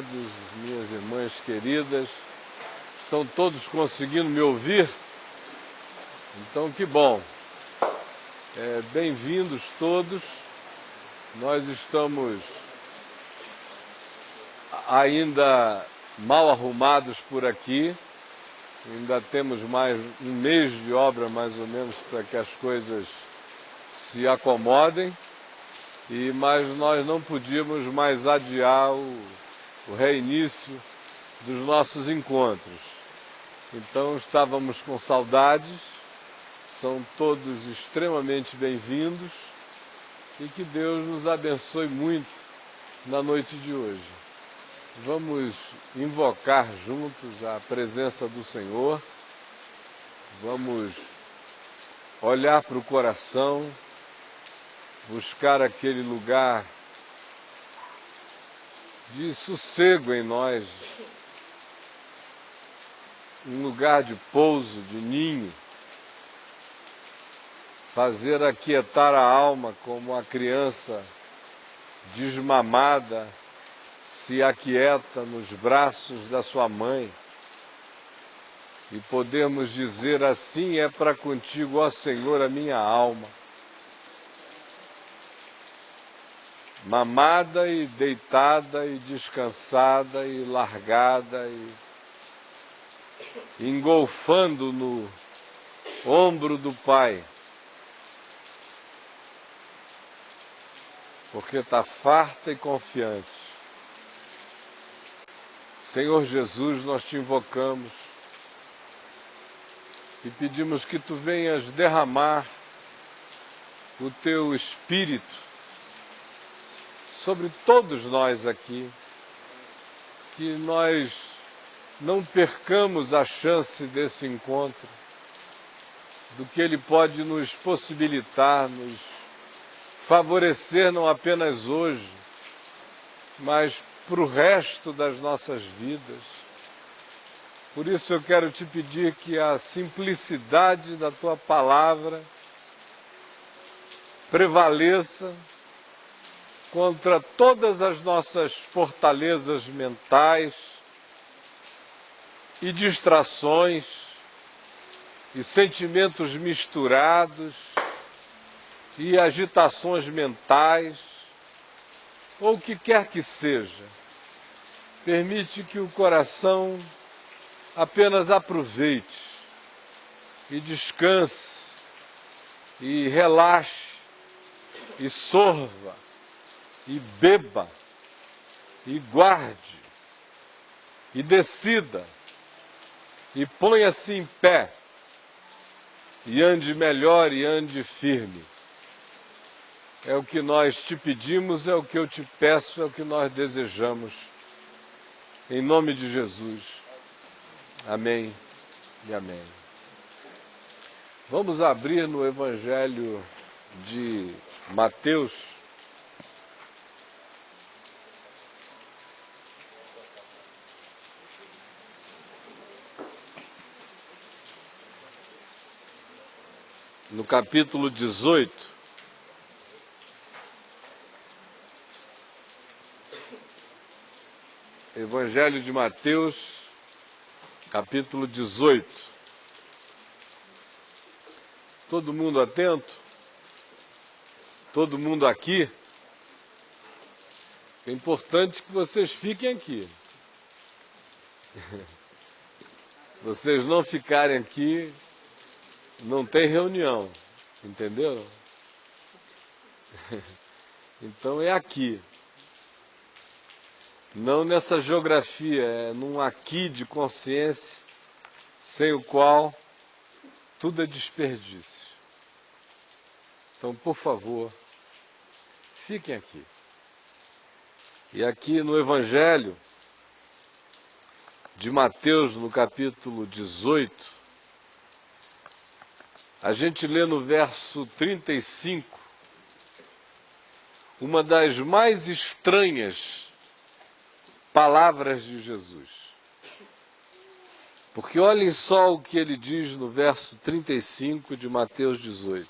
amados, minhas irmãs queridas, estão todos conseguindo me ouvir? Então, que bom. Bem-vindos todos. Nós estamos ainda mal arrumados por aqui. Ainda temos mais um mês de obra, mais ou menos, para que as coisas se acomodem. Mas nós não podíamos mais adiar o reinício dos nossos encontros. Então estávamos com saudades, são todos extremamente bem-vindos e que Deus nos abençoe muito na noite de hoje. Vamos invocar juntos a presença do Senhor, vamos olhar para o coração, buscar aquele lugar de sossego em nós, um lugar de pouso, de ninho, fazer aquietar a alma como a criança desmamada se aquieta nos braços da sua mãe e podermos dizer assim é para contigo, ó Senhor, a minha alma. Mamada e deitada e descansada e largada e engolfando no ombro do Pai, porque está farta e confiante. Senhor Jesus, nós te invocamos e pedimos que tu venhas derramar o teu Espírito sobre todos nós aqui, que nós não percamos a chance desse encontro, do que ele pode nos possibilitar, nos favorecer não apenas hoje, mas para o resto das nossas vidas. Por isso eu quero te pedir que a simplicidade da tua palavra prevaleça contra todas as nossas fortalezas mentais e distrações e sentimentos misturados e agitações mentais, ou o que quer que seja. Permite que o coração apenas aproveite e descanse e relaxe e sorva e beba, e guarde, e decida, e ponha-se em pé, e ande melhor e ande firme. É o que nós te pedimos, é o que eu te peço, é o que nós desejamos. Em nome de Jesus. Amém e amém. Vamos abrir no Evangelho de Mateus, no capítulo 18, Evangelho de Mateus, capítulo 18. Todo mundo atento? Todo mundo aqui? É importante que vocês fiquem aqui. Se vocês não ficarem aqui, não tem reunião, entenderam? Então é aqui. Não nessa geografia, é num aqui de consciência, sem o qual tudo é desperdício. Então, por favor, fiquem aqui. E aqui no Evangelho de Mateus, no capítulo 18, a gente lê no verso 35, uma das mais estranhas palavras de Jesus. Porque olhem só o que ele diz no verso 35 de Mateus 18.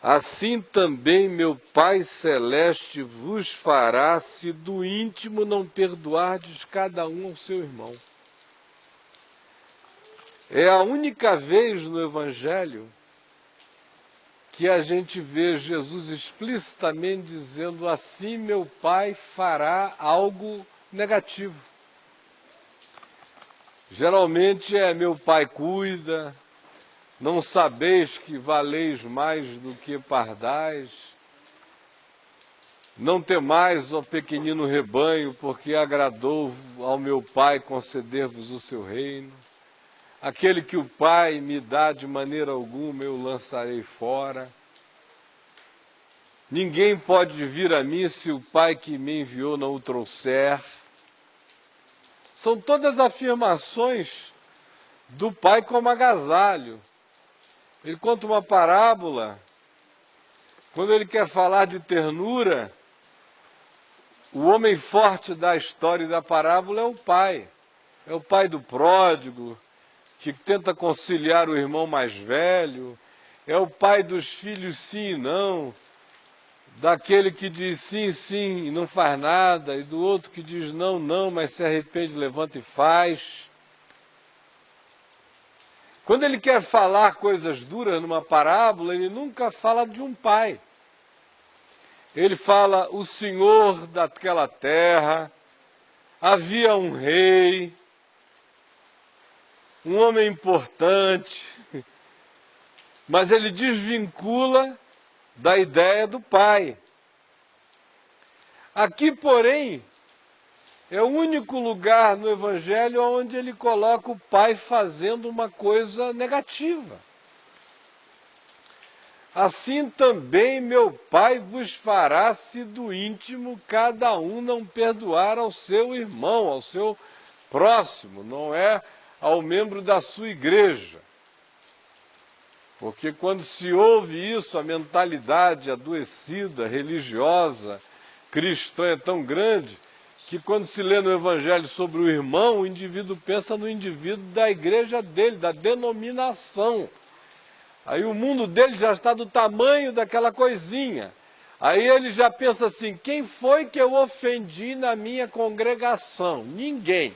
assim também meu Pai Celeste vos fará, se do íntimo não perdoardes cada um ao seu irmão. É a única vez no Evangelho que a gente vê Jesus explicitamente dizendo assim meu Pai fará algo negativo. Geralmente é meu Pai cuida, não sabeis que valeis mais do que pardais, não temais, ó pequenino rebanho, porque agradou ao meu Pai conceder-vos o seu reino. Aquele que o Pai me dá de maneira alguma eu lançarei fora. Ninguém pode vir a mim se o Pai que me enviou não o trouxer. São todas afirmações do Pai como agasalho. Ele conta uma parábola. Quando ele quer falar de ternura, o homem forte da história e da parábola é o pai. É o pai do pródigo, que tenta conciliar o irmão mais velho. É o pai dos filhos sim e não, daquele que diz sim, sim e não faz nada, e do outro que diz não, não, mas se arrepende, levanta e faz. Quando ele quer falar coisas duras numa parábola, ele nunca fala de um pai. Ele fala o senhor daquela terra, havia um rei, um homem importante, mas ele desvincula da ideia do pai. Aqui, porém, é o único lugar no Evangelho onde ele coloca o pai fazendo uma coisa negativa. Assim também meu Pai vos fará, se do íntimo cada um não perdoar ao seu irmão, ao seu próximo, não é ao membro da sua igreja. Porque quando se ouve isso, a mentalidade adoecida, religiosa, cristã é tão grande, que quando se lê no Evangelho sobre o irmão, o indivíduo pensa no indivíduo da igreja dele, da denominação. Aí o mundo dele já está do tamanho daquela coisinha. Aí ele já pensa assim, quem foi que eu ofendi na minha congregação? Ninguém.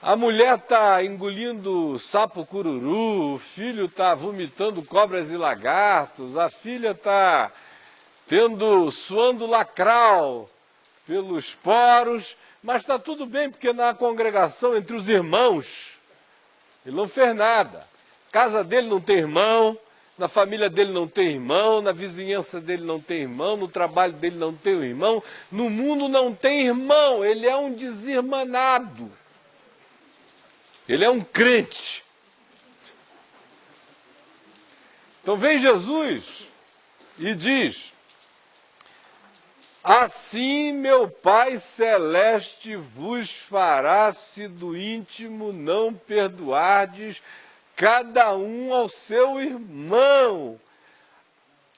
A mulher está engolindo sapo cururu, o filho está vomitando cobras e lagartos, a filha está suando lacral pelos poros, mas está tudo bem, porque na congregação, entre os irmãos, ele não fez nada. Casa dele não tem irmão, na família dele não tem irmão, na vizinhança dele não tem irmão, no trabalho dele não tem um irmão, no mundo não tem irmão, ele é um desirmanado. Ele é um crente. Então vem Jesus e diz, assim meu Pai Celeste vos fará, se do íntimo não perdoardes cada um ao seu irmão,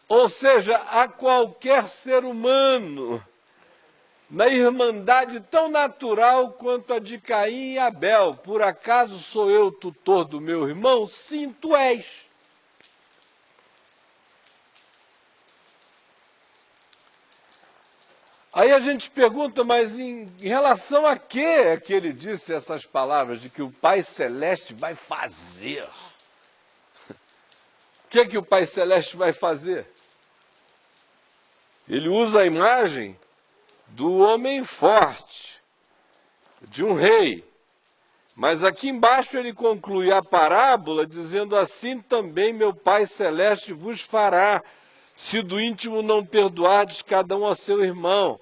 ou seja, a qualquer ser humano, na irmandade tão natural quanto a de Caim e Abel. Por acaso sou eu tutor do meu irmão? Sim, tu és. Aí a gente pergunta, mas em relação a que é que ele disse essas palavras de que o Pai Celeste vai fazer? O que é que o Pai Celeste vai fazer? Ele usa a imagem do homem forte, de um rei. Mas aqui embaixo ele conclui a parábola dizendo assim também meu Pai Celeste vos fará, se do íntimo não perdoardes cada um a seu irmão.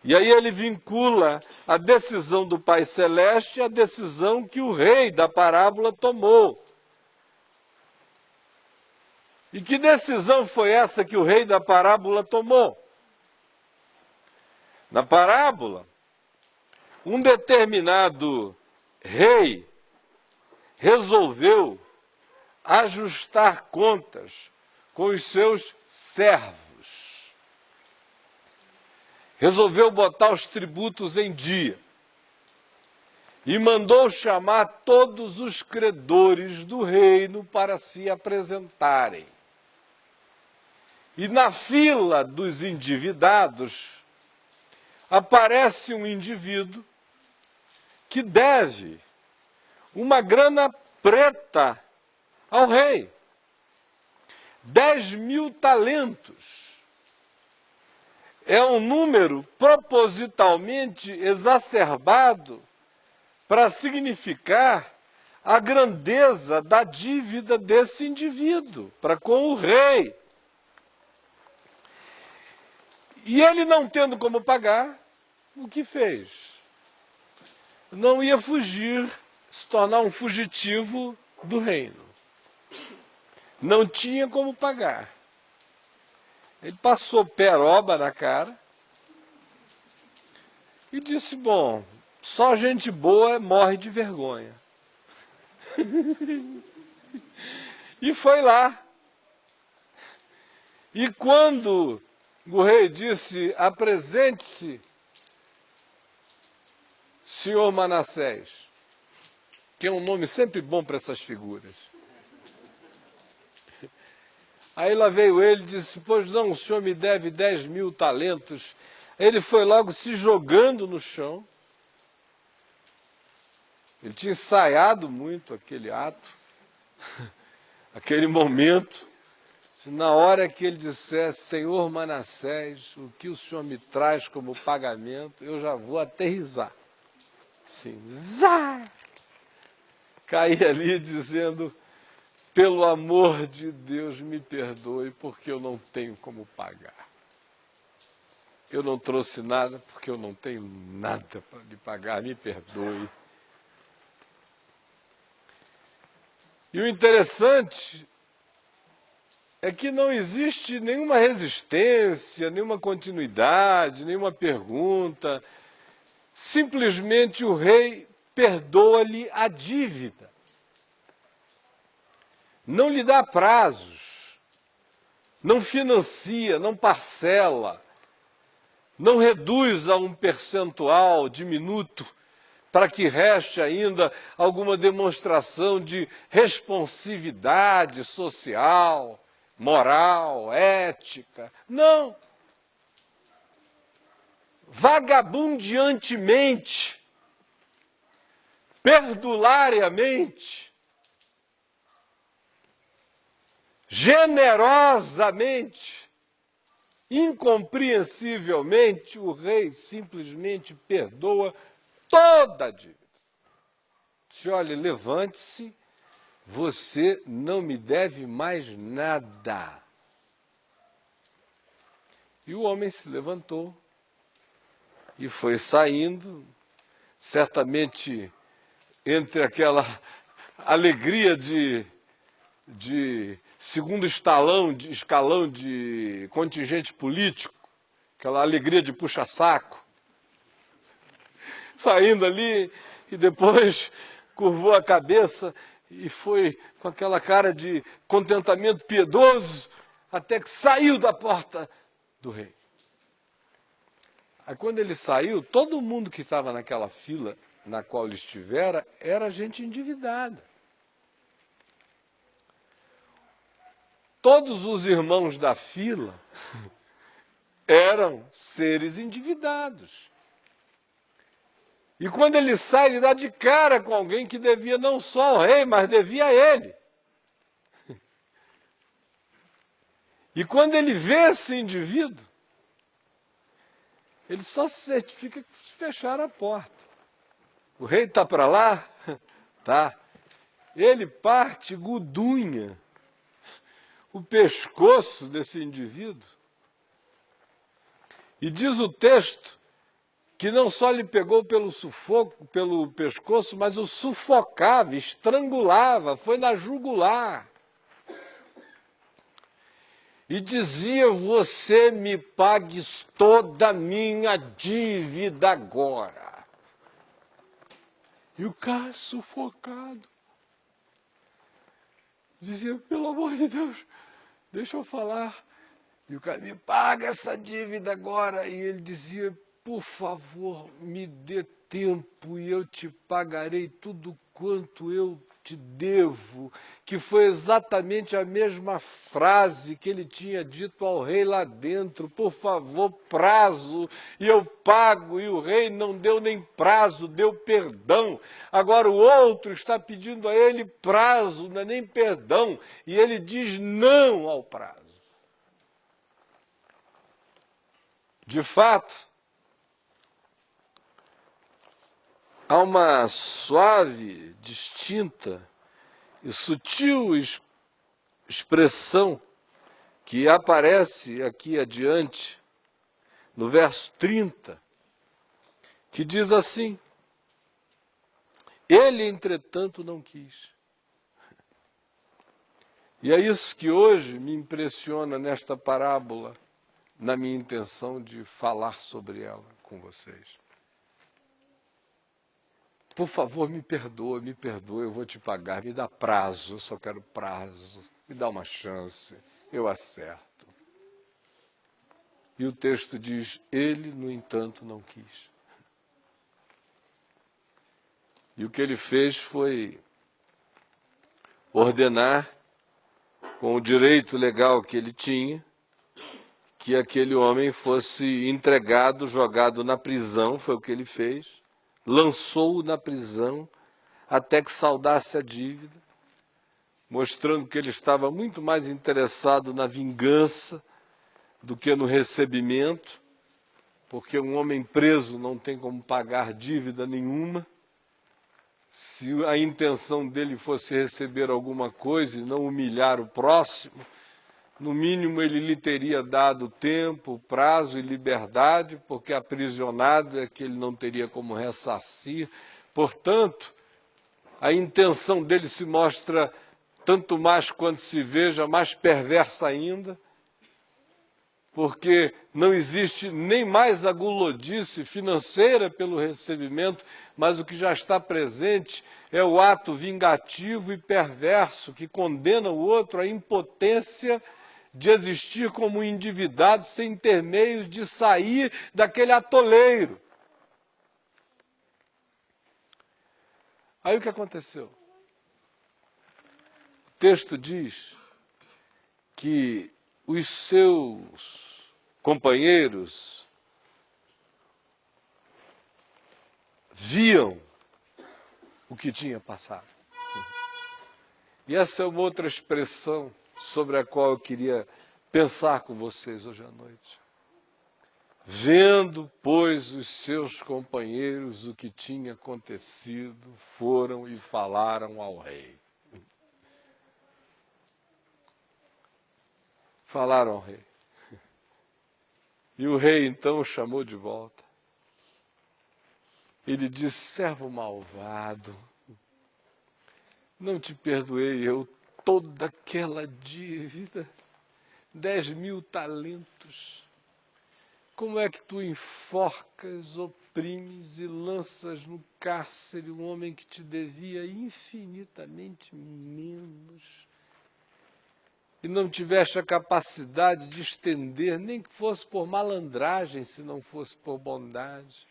E aí ele vincula a decisão do Pai Celeste à decisão que o rei da parábola tomou. E que decisão foi essa que o rei da parábola tomou? Na parábola, um determinado rei resolveu ajustar contas com os seus servos. Resolveu botar os tributos em dia. E mandou chamar todos os credores do reino para se apresentarem. E na fila dos endividados aparece um indivíduo que deve uma grana preta ao rei. 10.000 talentos. É um número propositalmente exacerbado para significar a grandeza da dívida desse indivíduo para com o rei. E ele, não tendo como pagar, o que fez? Não ia fugir, se tornar um fugitivo do reino. Não tinha como pagar. Ele passou peroba na cara e disse, bom, só gente boa morre de vergonha. E foi lá. E quando o rei disse, apresente-se, senhor Manassés, que é um nome sempre bom para essas figuras. Aí lá veio ele e disse, pois não, o senhor me deve 10.000 talentos. Ele foi logo se jogando no chão. Ele tinha ensaiado muito aquele ato, aquele momento. Na hora que ele dissesse, senhor Manassés, o que o senhor me traz como pagamento, eu já vou aterrissar. Sim, zá! Caí ali dizendo, pelo amor de Deus, me perdoe, porque eu não tenho como pagar. Eu não trouxe nada, porque eu não tenho nada para lhe pagar, me perdoe. E o interessante é que não existe nenhuma resistência, nenhuma continuidade, nenhuma pergunta. Simplesmente o rei perdoa-lhe a dívida. Não lhe dá prazos, não financia, não parcela, não reduz a um percentual diminuto para que reste ainda alguma demonstração de responsividade social, moral, ética. Não. Vagabundeantemente, perdulariamente, generosamente, incompreensivelmente, o rei simplesmente perdoa toda a dívida. Diz, olha, levante-se, você não me deve mais nada. E o homem se levantou e foi saindo, certamente entre aquela alegria de segundo escalão de contingente político, aquela alegria de puxa-saco, saindo ali e depois curvou a cabeça e foi com aquela cara de contentamento piedoso até que saiu da porta do rei. Aí quando ele saiu, todo mundo que estava naquela fila na qual ele estivera era gente endividada. Todos os irmãos da fila eram seres endividados. E quando ele sai, ele dá de cara com alguém que devia não só ao rei, mas devia a ele. E quando ele vê esse indivíduo, ele só se certifica que fecharam a porta. O rei está para lá? Tá. Ele parte gudunha o pescoço desse indivíduo. E diz o texto que não só lhe pegou pelo sufoco, pelo pescoço, mas o sufocava, estrangulava, foi na jugular. E dizia, você me pagues toda a minha dívida agora. E o cara sufocado dizia, pelo amor de Deus, deixa eu falar. E o cara, me paga essa dívida agora. E ele dizia, por favor, me dê tempo e eu te pagarei tudo quanto eu te devo, que foi exatamente a mesma frase que ele tinha dito ao rei lá dentro: por favor, prazo, e eu pago. E o rei não deu nem prazo, deu perdão. Agora o outro está pedindo a ele prazo, não é nem perdão, e ele diz não ao prazo. De fato, há uma suave, distinta e sutil expressão que aparece aqui adiante, no verso 30, que diz assim: ele, entretanto, não quis. E é isso que hoje me impressiona nesta parábola, na minha intenção de falar sobre ela com vocês. Por favor, me perdoa, eu vou te pagar, me dá prazo, eu só quero prazo, me dá uma chance, eu acerto. E o texto diz: ele, no entanto, não quis. E o que ele fez foi ordenar, com o direito legal que ele tinha, que aquele homem fosse entregado, jogado na prisão. Foi o que ele fez. Lançou-o na prisão até que saldasse a dívida, mostrando que ele estava muito mais interessado na vingança do que no recebimento, porque um homem preso não tem como pagar dívida nenhuma. Se a intenção dele fosse receber alguma coisa e não humilhar o próximo, no mínimo ele lhe teria dado tempo, prazo e liberdade, porque aprisionado é que ele não teria como ressarcir. Portanto, a intenção dele se mostra, tanto mais quando se veja, mais perversa ainda, porque não existe nem mais a gulodice financeira pelo recebimento, mas o que já está presente é o ato vingativo e perverso que condena o outro à impotência de existir como um endividado sem ter meios de sair daquele atoleiro. Aí o que aconteceu? O texto diz que os seus companheiros viam o que tinha passado. E essa é uma outra expressão sobre a qual eu queria pensar com vocês hoje à noite. Vendo, pois, os seus companheiros o que tinha acontecido, foram e falaram ao rei. Falaram ao rei. E o rei então o chamou de volta. Ele disse: servo malvado, não te perdoei eu toda aquela dívida, 10.000 talentos. Como é que tu enforcas, oprimes e lanças no cárcere um homem que te devia infinitamente menos? E não tiveste a capacidade de estender, nem que fosse por malandragem, se não fosse por bondade,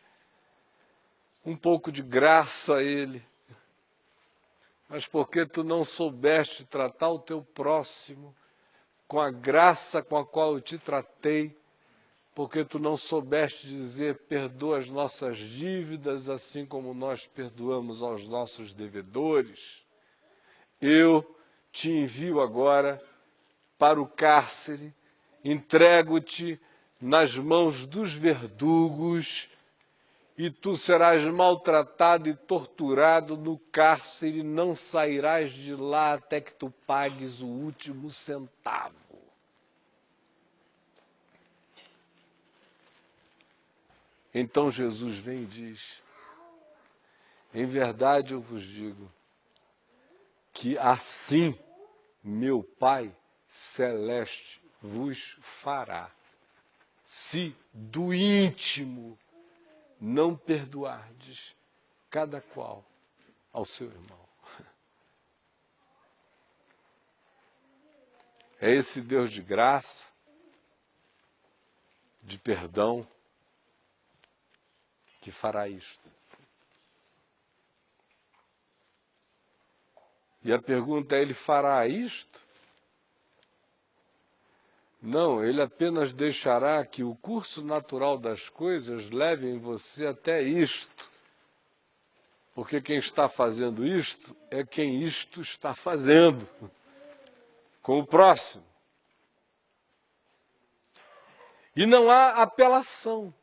um pouco de graça a ele. Mas porque tu não soubeste tratar o teu próximo com a graça com a qual eu te tratei, porque tu não soubeste dizer: perdoa as nossas dívidas, assim como nós perdoamos aos nossos devedores, eu te envio agora para o cárcere, entrego-te nas mãos dos verdugos, e tu serás maltratado e torturado no cárcere, não sairás de lá até que tu pagues o último centavo. Então Jesus vem e diz: em verdade eu vos digo que assim meu Pai Celeste vos fará, se do íntimo não perdoardes cada qual ao seu irmão. É esse Deus de graça, de perdão, que fará isto. E a pergunta é, ele fará isto? Não, ele apenas deixará que o curso natural das coisas leve em você até isto. Porque quem está fazendo isto é quem isto está fazendo com o próximo. E não há apelação.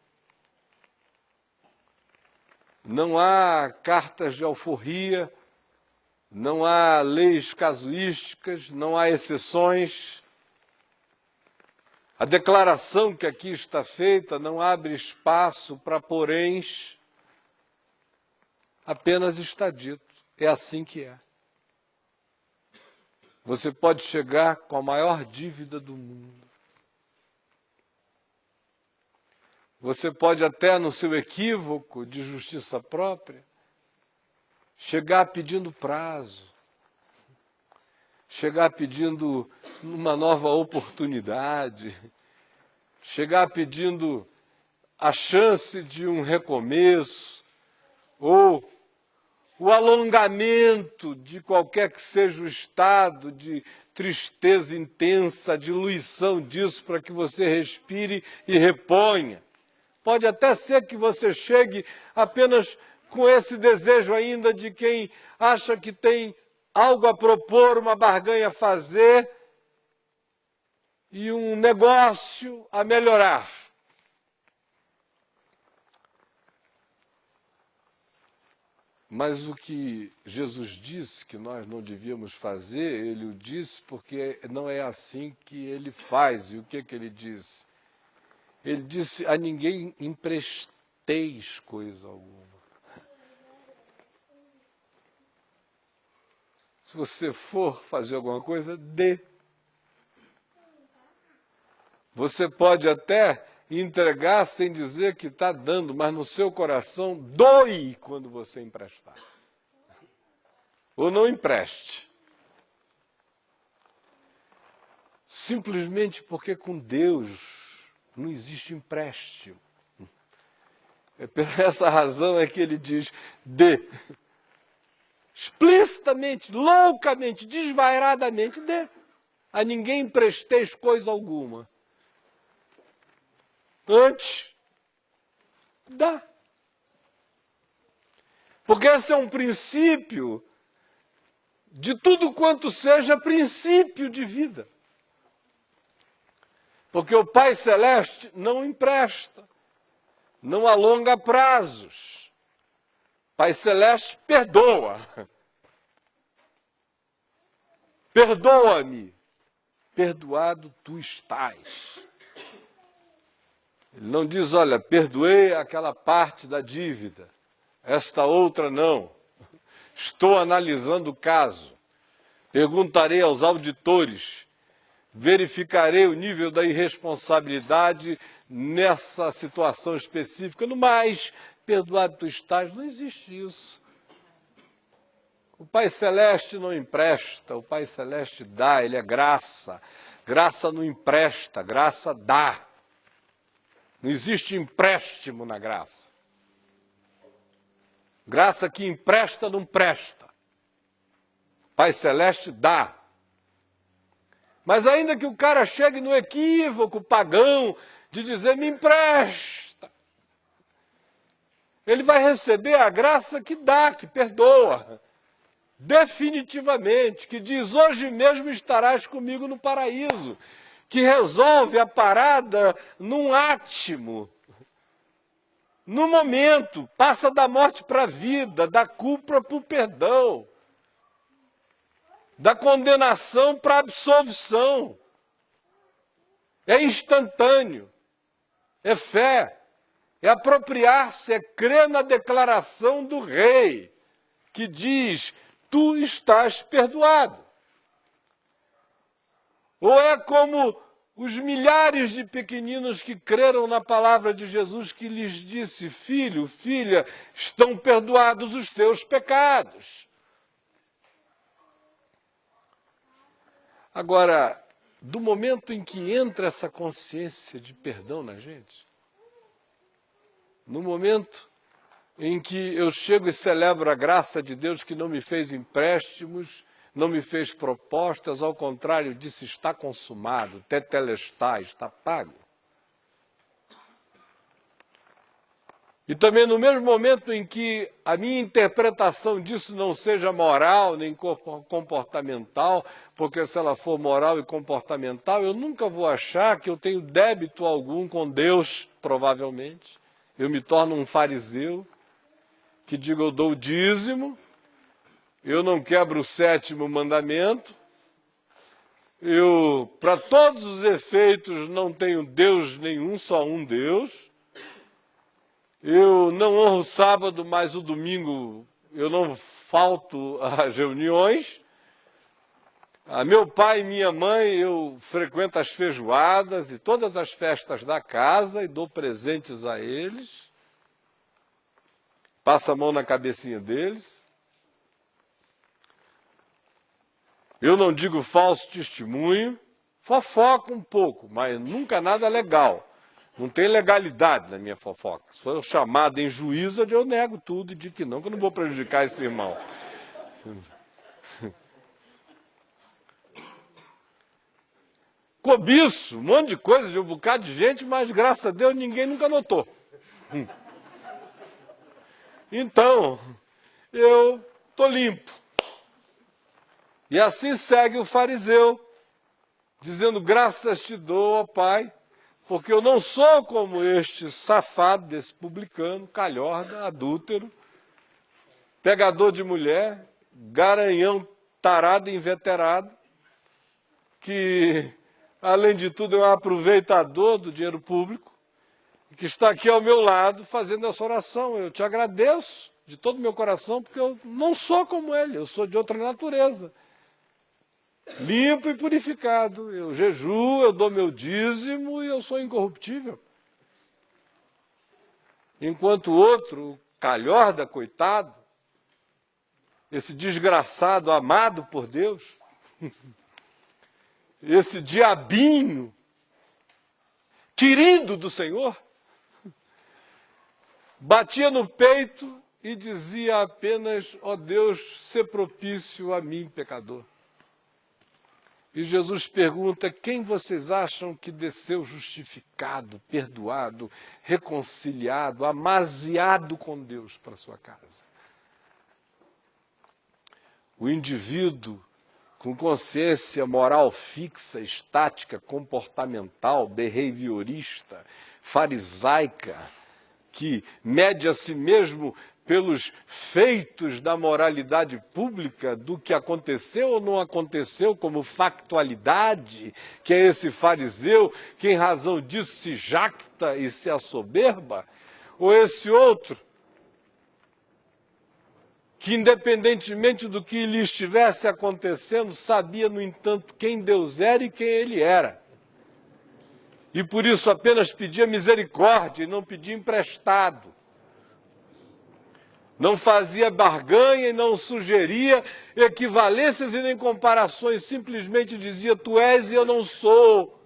Não há cartas de alforria, não há leis casuísticas, não há exceções. A declaração que aqui está feita não abre espaço para poréns, apenas está dito. É assim que é. Você pode chegar com a maior dívida do mundo. Você pode até, no seu equívoco de justiça própria, chegar pedindo prazo, chegar pedindo uma nova oportunidade, chegar pedindo a chance de um recomeço, ou o alongamento de qualquer que seja o estado de tristeza intensa, diluição disso, para que você respire e reponha. Pode até ser que você chegue apenas com esse desejo ainda de quem acha que tem algo a propor, uma barganha a fazer e um negócio a melhorar. Mas o que Jesus disse que nós não devíamos fazer, ele o disse porque não é assim que ele faz. E o que ele disse? Ele disse, a ninguém empresteis coisa alguma. Se você for fazer alguma coisa, dê. Você pode até entregar sem dizer que está dando, mas no seu coração doe quando você emprestar. Ou não empreste. Simplesmente porque com Deus não existe empréstimo. É por essa razão é que ele diz, dê. Explicitamente, loucamente, desvairadamente, dê. A ninguém empresteis coisa alguma. Antes, dá. Porque esse é um princípio de tudo quanto seja princípio de vida. Porque o Pai Celeste não empresta, não alonga prazos. Pai Celeste perdoa. Perdoa-me, perdoado tu estás. Ele não diz, olha, perdoei aquela parte da dívida, esta outra não. Estou analisando o caso. Perguntarei aos auditores, verificarei o nível da irresponsabilidade nessa situação específica. No mais, perdoado tu estás, não existe isso. O Pai Celeste não empresta, o Pai Celeste dá, ele é graça. Graça não empresta, graça dá. Não existe empréstimo na graça. Graça que empresta não presta. Pai Celeste dá. Mas ainda que o cara chegue no equívoco pagão de dizer, me empresta, ele vai receber a graça que dá, que perdoa. Definitivamente, que diz, hoje mesmo estarás comigo no paraíso. Que resolve a parada num átimo, no momento, passa da morte para a vida, da culpa para o perdão, da condenação para a absolvição. É instantâneo, é fé, é apropriar-se, é crer na declaração do rei, que diz, tu estás perdoado. Ou é como os milhares de pequeninos que creram na palavra de Jesus que lhes disse, filho, filha, estão perdoados os teus pecados. Agora, do momento em que entra essa consciência de perdão na gente, no momento em que eu chego e celebro a graça de Deus que não me fez empréstimos, não me fez propostas, ao contrário, disse: está consumado, tetelestai, está pago. E também no mesmo momento em que a minha interpretação disso não seja moral nem comportamental, porque se ela for moral e comportamental, eu nunca vou achar que eu tenho débito algum com Deus, provavelmente. Eu me torno um fariseu, que digo: eu dou o dízimo, eu não quebro o 7º mandamento, eu, para todos os efeitos, não tenho Deus nenhum, só um Deus. Eu não honro o sábado, mas o domingo eu não falto às reuniões. A meu pai e minha mãe, eu frequento as feijoadas e todas as festas da casa e dou presentes a eles. Passo a mão na cabecinha deles. Eu não digo falso testemunho, fofoco um pouco, mas nunca nada legal. Não tem legalidade na minha fofoca. Se for chamado em juízo, eu nego tudo e digo que eu não vou prejudicar esse irmão. Cobiço, um monte de coisa de um bocado de gente, mas graças a Deus ninguém nunca notou. Então, eu estou limpo. E assim segue o fariseu, dizendo: graças te dou, ó Pai, porque eu não sou como este safado, desse publicano, calhorda, adúltero, pegador de mulher, garanhão, tarado e inveterado, que, além de tudo, é um aproveitador do dinheiro público, que está aqui ao meu lado fazendo essa oração. Eu te agradeço de todo o meu coração, porque eu não sou como ele, eu sou de outra natureza. Limpo e purificado, eu jejuo, eu dou meu dízimo e eu sou incorruptível. Enquanto o outro, calhorda, coitado, esse desgraçado amado por Deus, esse diabinho querido do Senhor, batia no peito e dizia apenas: ó Deus, sê propício a mim, pecador. E Jesus pergunta: quem vocês acham que desceu justificado, perdoado, reconciliado, amaziado com Deus para sua casa? O indivíduo com consciência moral fixa, estática, comportamental, behaviorista, farisaica, que mede a si mesmo pelos feitos da moralidade pública, do que aconteceu ou não aconteceu como factualidade, que é esse fariseu que em razão disso se jacta e se assoberba, ou esse outro que, independentemente do que lhe estivesse acontecendo, sabia, no entanto, quem Deus era e quem ele era. E por isso apenas pedia misericórdia e não pedia emprestado. Não fazia barganha e não sugeria equivalências e nem comparações, simplesmente dizia: tu és e eu não sou,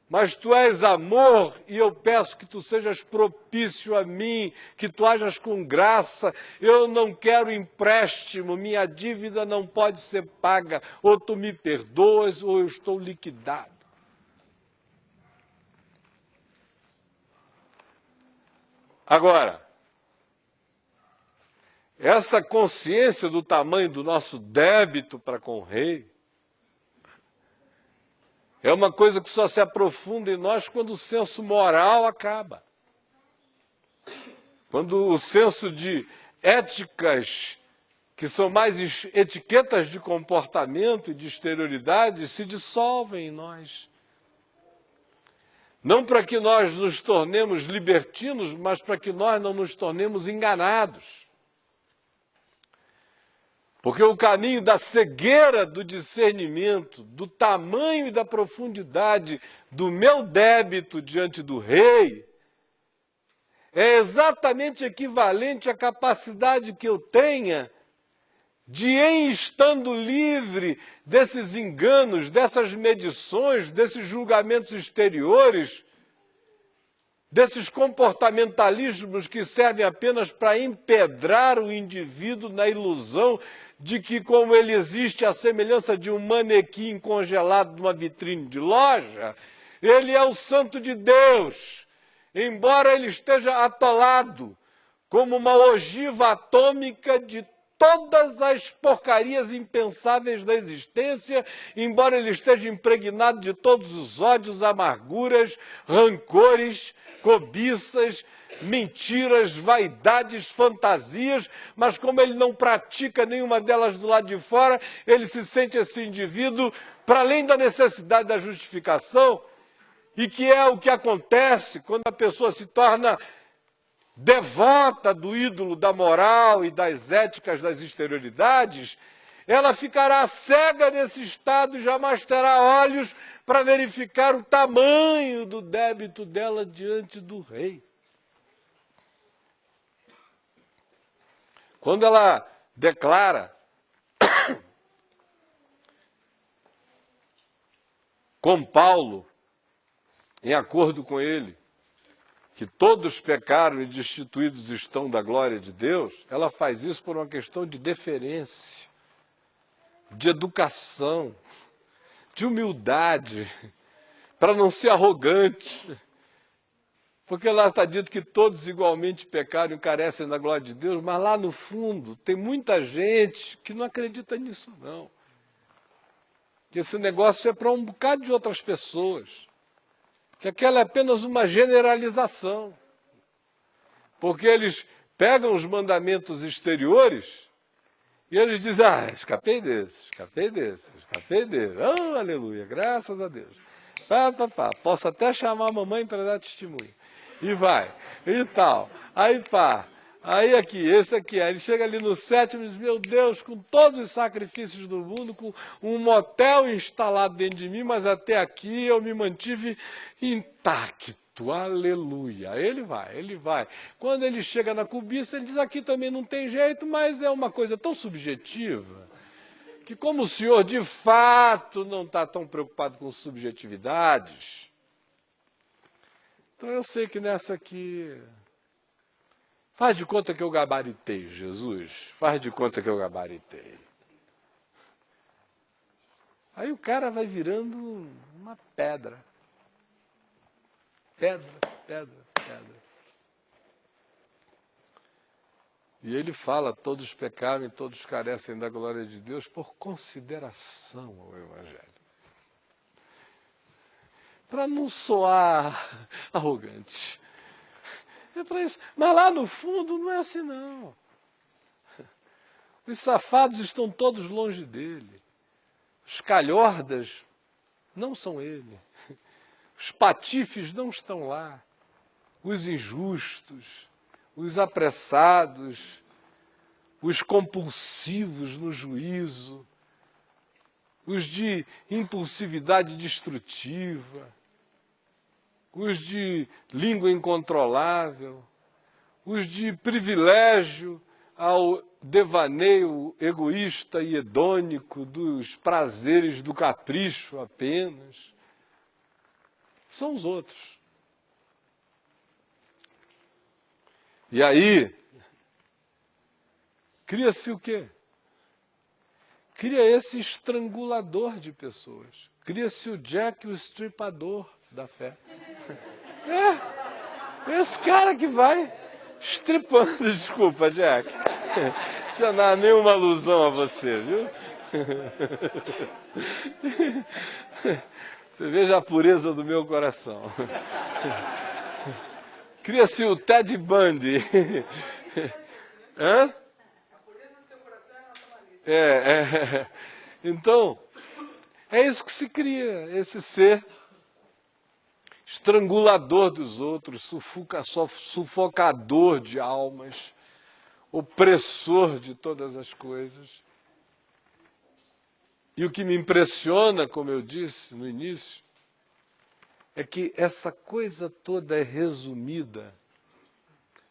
mas tu és amor e eu peço que tu sejas propício a mim, que tu hajas com graça. Eu não quero empréstimo, minha dívida não pode ser paga, ou tu me perdoas ou eu estou liquidado. Agora, essa consciência do tamanho do nosso débito para com o rei é uma coisa que só se aprofunda em nós quando o senso moral acaba. Quando o senso de éticas, que são mais etiquetas de comportamento e de exterioridade, se dissolvem em nós. Não para que nós nos tornemos libertinos, mas para que nós não nos tornemos enganados. Porque o caminho da cegueira do discernimento, do tamanho e da profundidade do meu débito diante do rei, é exatamente equivalente à capacidade que eu tenha de, em estando livre desses enganos, dessas medições, desses julgamentos exteriores, desses comportamentalismos que servem apenas para empedrar o indivíduo na ilusão de que, como ele existe à semelhança de um manequim congelado numa vitrine de loja, ele é o Santo de Deus, embora ele esteja atolado como uma ogiva atômica de todas as porcarias impensáveis da existência, embora ele esteja impregnado de todos os ódios, amarguras, rancores, cobiças, mentiras, vaidades, fantasias, mas como ele não pratica nenhuma delas do lado de fora, ele se sente esse indivíduo, para além da necessidade da justificação, e que é o que acontece quando a pessoa se torna devota do ídolo da moral e das éticas das exterioridades, ela ficará cega nesse estado e jamais terá olhos para verificar o tamanho do débito dela diante do rei. Quando ela declara com Paulo, em acordo com ele, que todos pecaram e destituídos estão da glória de Deus, ela faz isso por uma questão de deferência, de educação, de humildade, para não ser arrogante. Porque lá está dito que todos igualmente pecaram e carecem da glória de Deus, mas lá no fundo tem muita gente que não acredita nisso, não. Que esse negócio é para um bocado de outras pessoas. Que aquela é apenas uma generalização. Porque eles pegam os mandamentos exteriores e eles dizem, escapei desse. Oh, aleluia, graças a Deus. Posso até chamar a mamãe para dar testemunho. E vai, e tal. Aí pá, aí aqui, esse aqui. Aí ele chega ali no sétimo e diz, meu Deus, com todos os sacrifícios do mundo, com um motel instalado dentro de mim, mas até aqui eu me mantive intacto. Aleluia. Ele vai. Quando ele chega na cobiça, ele diz, aqui também não tem jeito, mas é uma coisa tão subjetiva, que como o senhor de fato não está tão preocupado com subjetividades, então eu sei que nessa aqui, faz de conta que eu gabaritei, Jesus, faz de conta que eu gabaritei. Aí o cara vai virando uma pedra. Pedra. E ele fala, todos pecaram e todos carecem da glória de Deus por consideração ao Evangelho. Para não soar arrogante. É para isso. Mas lá no fundo não é assim, não. Os safados estão todos longe dele. Os calhordas não são ele. Os patifes não estão lá. Os injustos, os apressados, os compulsivos no juízo, os de impulsividade destrutiva, os de língua incontrolável, os de privilégio ao devaneio egoísta e hedônico dos prazeres do capricho apenas, são os outros. E aí, cria-se o quê? Cria esse estrangulador de pessoas. Cria-se o Jack, o estripador da fé. Esse cara que vai estripando. Desculpa, Jack. Deixa eu dar nenhuma alusão a você, viu? Você veja a pureza do meu coração. Cria-se o Ted Bundy. Hã? A pureza do seu coração é a nossa malícia. Então, é isso que se cria, esse ser estrangulador dos outros, sufocador de almas, opressor de todas as coisas. E o que me impressiona, como eu disse no início, é que essa coisa toda é resumida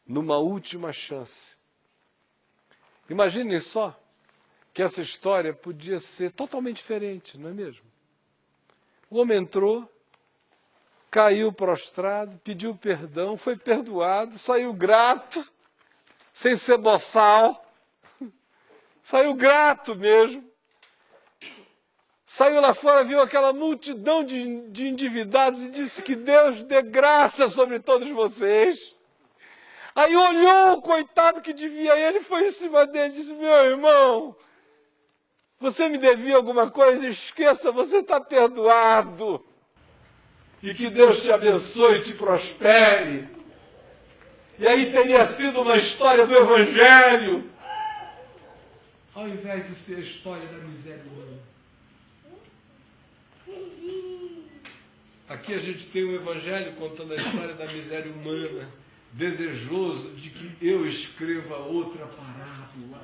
numa última chance. Imaginem só que essa história podia ser totalmente diferente, não é mesmo? O homem entrou, caiu prostrado, pediu perdão, foi perdoado, saiu grato, sem ser boçal, Saiu grato mesmo. Saiu lá fora, viu aquela multidão de endividados e disse que Deus dê graça sobre todos vocês. Aí olhou o coitado que devia ele, foi em cima dele e disse: meu irmão, você me devia alguma coisa? Esqueça, você está perdoado. E que Deus te abençoe e te prospere. E aí teria sido uma história do Evangelho, ao invés de ser a história da miséria humana. Aqui a gente tem um Evangelho contando a história da miséria humana, desejoso de que eu escreva outra parábola,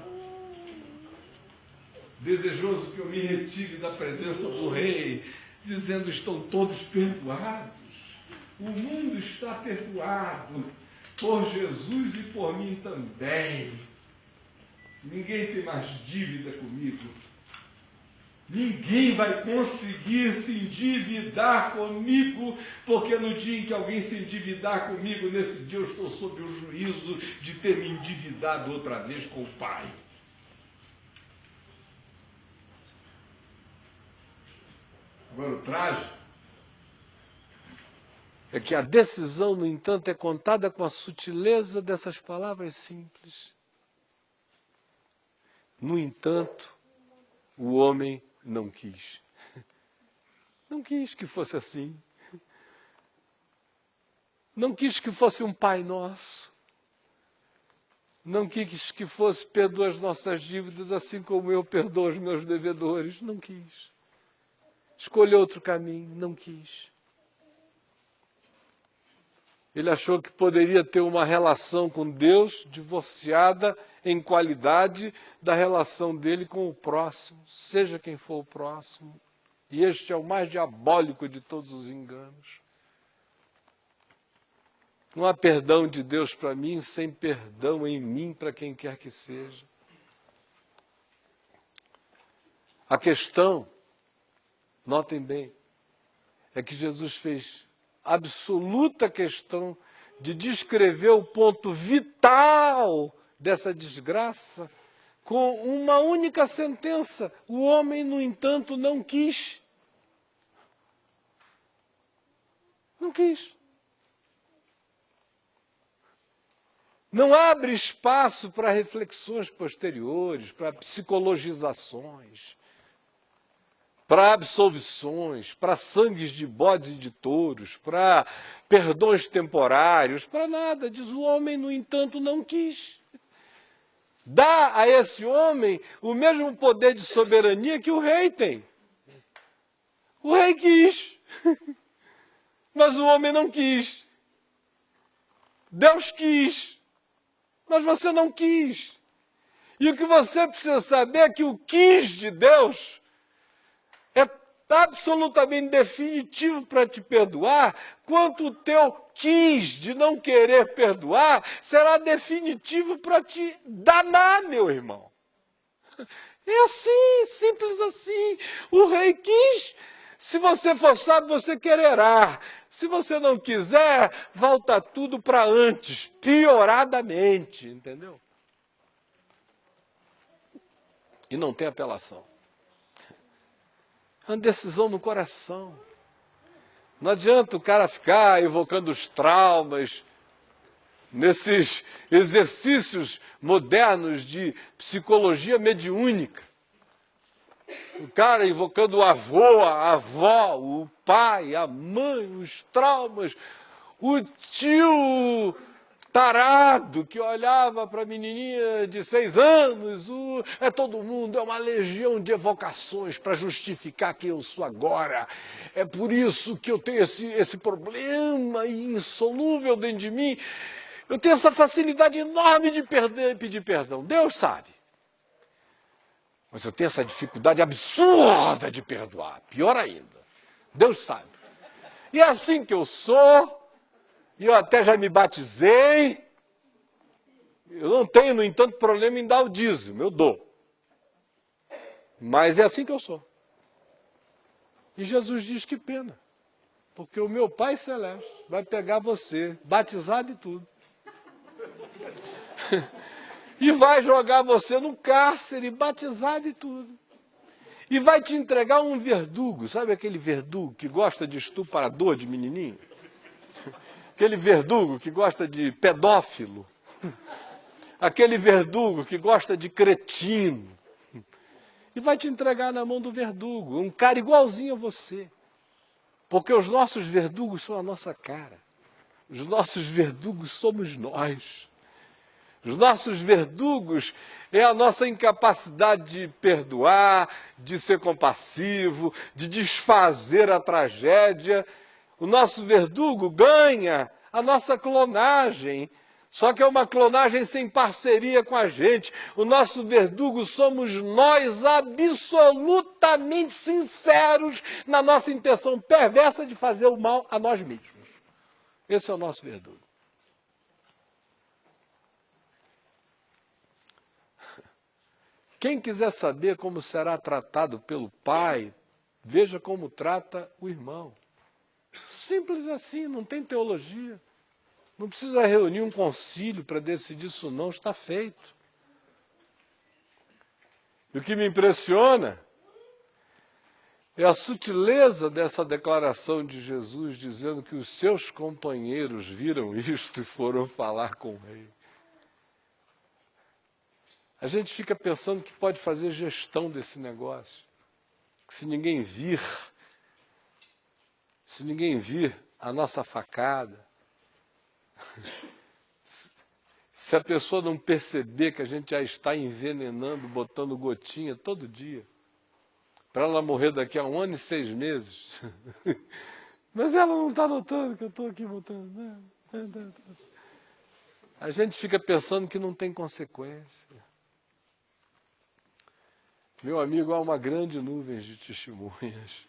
desejoso que eu me retire da presença do rei, dizendo: estão todos perdoados, o mundo está perdoado, por Jesus e por mim também. Ninguém tem mais dívida comigo. Ninguém vai conseguir se endividar comigo, porque no dia em que alguém se endividar comigo, nesse dia eu estou sob o juízo de ter me endividado outra vez com o Pai. Agora o trágico é que a decisão, no entanto, é contada com a sutileza dessas palavras simples. No entanto, o homem não quis. Não quis que fosse assim. Não quis que fosse um Pai Nosso. Não quis que fosse: perdoa as nossas dívidas assim como eu perdoo os meus devedores. Não quis. Escolheu outro caminho. Não quis. Ele achou que poderia ter uma relação com Deus divorciada em qualidade da relação dele com o próximo, seja quem for o próximo. E este é o mais diabólico de todos os enganos. Não há perdão de Deus para mim sem perdão em mim para quem quer que seja. A questão, notem bem, é que Jesus fez absoluta questão de descrever o ponto vital dessa desgraça com uma única sentença: o homem, no entanto, não quis. Não quis. Não abre espaço para reflexões posteriores, para psicologizações, para absolvições, para sangues de bodes e de touros, para perdões temporários, para nada. Diz: o homem, no entanto, não quis. Dá a esse homem o mesmo poder de soberania que o rei tem. O rei quis, mas o homem não quis. Deus quis, mas você não quis. E o que você precisa saber é que o quis de Deus é absolutamente definitivo para te perdoar, quanto o teu quis de não querer perdoar será definitivo para te danar, meu irmão. É assim, simples assim. O rei quis. Se você for sábio, você quererá. Se você não quiser, volta tudo para antes, pioradamente, entendeu? E não tem apelação. É uma decisão no coração. Não adianta o cara ficar evocando os traumas nesses exercícios modernos de psicologia mediúnica. O cara invocando o avô, a avó, o pai, a mãe, os traumas, o tio tarado que olhava para a menininha de 6 anos, todo mundo, é uma legião de evocações para justificar quem eu sou agora. É por isso que eu tenho esse problema insolúvel dentro de mim. Eu tenho essa facilidade enorme de pedir perdão. Deus sabe. Mas eu tenho essa dificuldade absurda de perdoar. Pior ainda. Deus sabe. E é assim que eu sou. E eu até já me batizei. Eu não tenho, no entanto, problema em dar o dízimo. Eu dou. Mas é assim que eu sou. E Jesus diz: que pena. Porque o meu Pai Celeste vai pegar você, batizado e tudo. E vai jogar você no cárcere, batizado e tudo. E vai te entregar um verdugo, sabe aquele verdugo que gosta de estuprador de menininho? Aquele verdugo que gosta de pedófilo? Aquele verdugo que gosta de cretino? E vai te entregar na mão do verdugo, um cara igualzinho a você. Porque os nossos verdugos são a nossa cara. Os nossos verdugos somos nós. Os nossos verdugos é a nossa incapacidade de perdoar, de ser compassivo, de desfazer a tragédia. O nosso verdugo ganha a nossa clonagem, só que é uma clonagem sem parceria com a gente. O nosso verdugo somos nós, absolutamente sinceros na nossa intenção perversa de fazer o mal a nós mesmos. Esse é o nosso verdugo. Quem quiser saber como será tratado pelo pai, veja como trata o irmão. Simples assim, não tem teologia. Não precisa reunir um concílio para decidir isso não, está feito. E o que me impressiona é a sutileza dessa declaração de Jesus, dizendo que os seus companheiros viram isto e foram falar com o rei. A gente fica pensando que pode fazer gestão desse negócio. Que se ninguém vir a nossa facada, se a pessoa não perceber que a gente já está envenenando, botando gotinha todo dia, para ela morrer daqui a 1 ano e 6 meses. Mas ela não está notando que eu estou aqui botando. A gente fica pensando que não tem consequência. Meu amigo, há uma grande nuvem de testemunhas.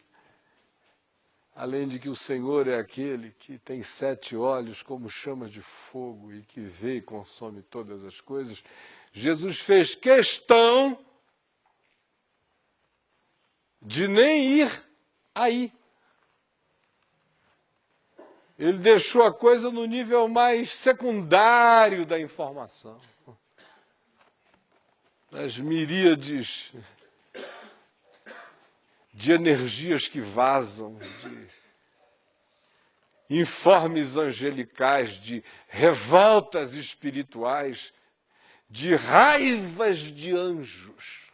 Além de que o Senhor é aquele que tem 7 olhos como chamas de fogo e que vê e consome todas as coisas, Jesus fez questão de nem ir aí. Ele deixou a coisa no nível mais secundário da informação. As miríades de energias que vazam, de informes angelicais, de revoltas espirituais, de raivas de anjos.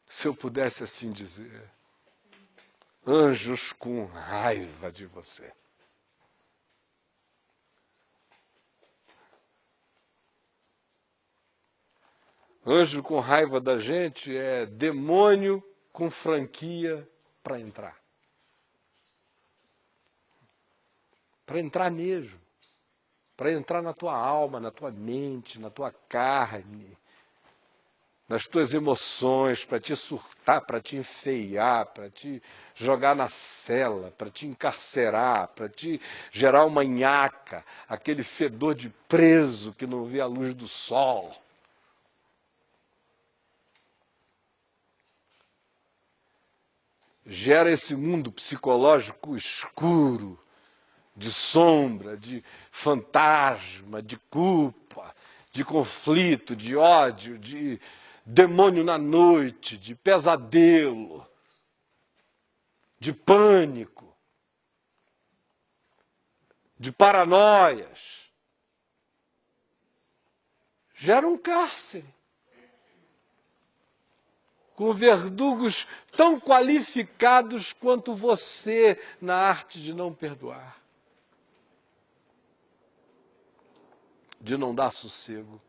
Se eu pudesse assim dizer, anjos com raiva de você. Anjo com raiva da gente é demônio com franquia para entrar. Para entrar mesmo. Para entrar na tua alma, na tua mente, na tua carne, nas tuas emoções, para te surtar, para te enfeiar, para te jogar na cela, para te encarcerar, para te gerar uma nhaca, aquele fedor de preso que não vê a luz do sol. Gera esse mundo psicológico escuro, de sombra, de fantasma, de culpa, de conflito, de ódio, de demônio na noite, de pesadelo, de pânico, de paranoias. Gera um cárcere. Com verdugos tão qualificados quanto você na arte de não perdoar, de não dar sossego.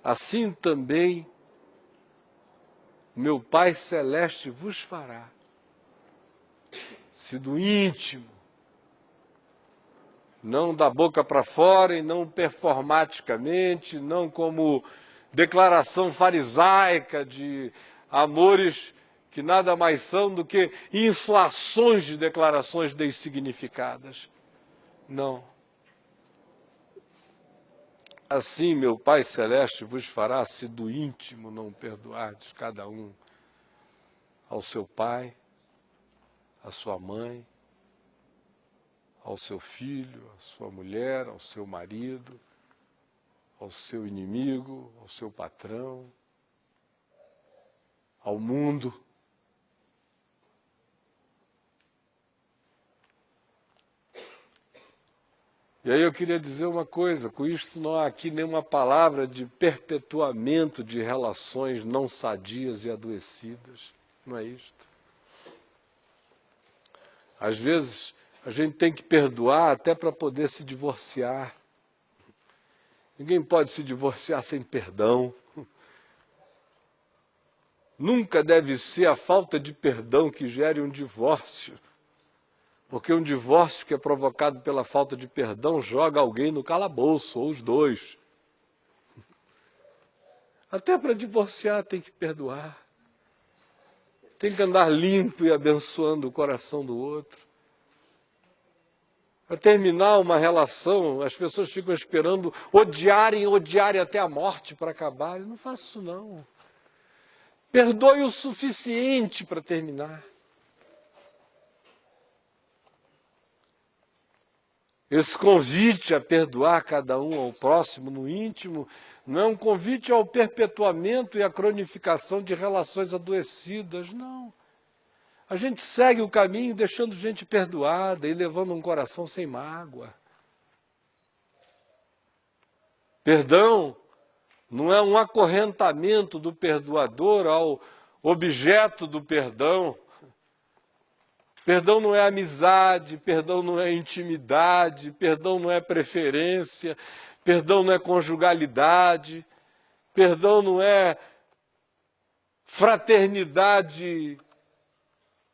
Assim também meu Pai Celeste vos fará, se do íntimo, não da boca para fora e não performaticamente, não como declaração farisaica de amores que nada mais são do que inflações de declarações dessignificadas. Não. Assim meu Pai Celeste vos fará, se do íntimo não perdoardes cada um ao seu pai, à sua mãe, ao seu filho, à sua mulher, ao seu marido, ao seu inimigo, ao seu patrão, ao mundo. E aí eu queria dizer uma coisa, com isto não há aqui nenhuma palavra de perpetuamento de relações não sadias e adoecidas, não é isto. Às vezes a gente tem que perdoar até para poder se divorciar. Ninguém pode se divorciar sem perdão. Nunca deve ser a falta de perdão que gere um divórcio. Porque um divórcio que é provocado pela falta de perdão joga alguém no calabouço, ou os dois. Até para divorciar tem que perdoar. Tem que andar limpo e abençoando o coração do outro. Para terminar uma relação, as pessoas ficam esperando odiarem até a morte para acabar. Eu não faço isso não. Perdoe o suficiente para terminar. Esse convite a perdoar cada um ao próximo no íntimo não é um convite ao perpetuamento e à cronificação de relações adoecidas, não. A gente segue o caminho deixando gente perdoada e levando um coração sem mágoa. Perdão não é um acorrentamento do perdoador ao objeto do perdão. Perdão não é amizade, perdão não é intimidade, perdão não é preferência, perdão não é conjugalidade, perdão não é fraternidade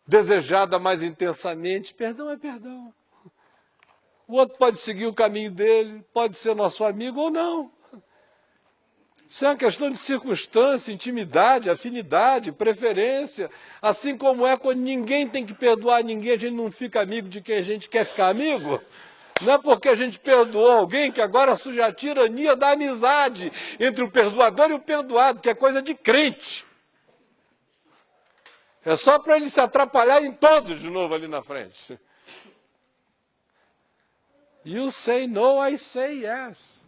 desejada mais intensamente. Perdão é perdão. O outro pode seguir o caminho dele, pode ser nosso amigo ou não. Isso é uma questão de circunstância, intimidade, afinidade, preferência. Assim como é quando ninguém tem que perdoar ninguém, a gente não fica amigo de quem a gente quer ficar amigo. Não é porque a gente perdoou alguém que agora surge a tirania da amizade entre o perdoador e o perdoado, que é coisa de crente. É só para eles se atrapalharem todos de novo ali na frente. You say no, I say yes.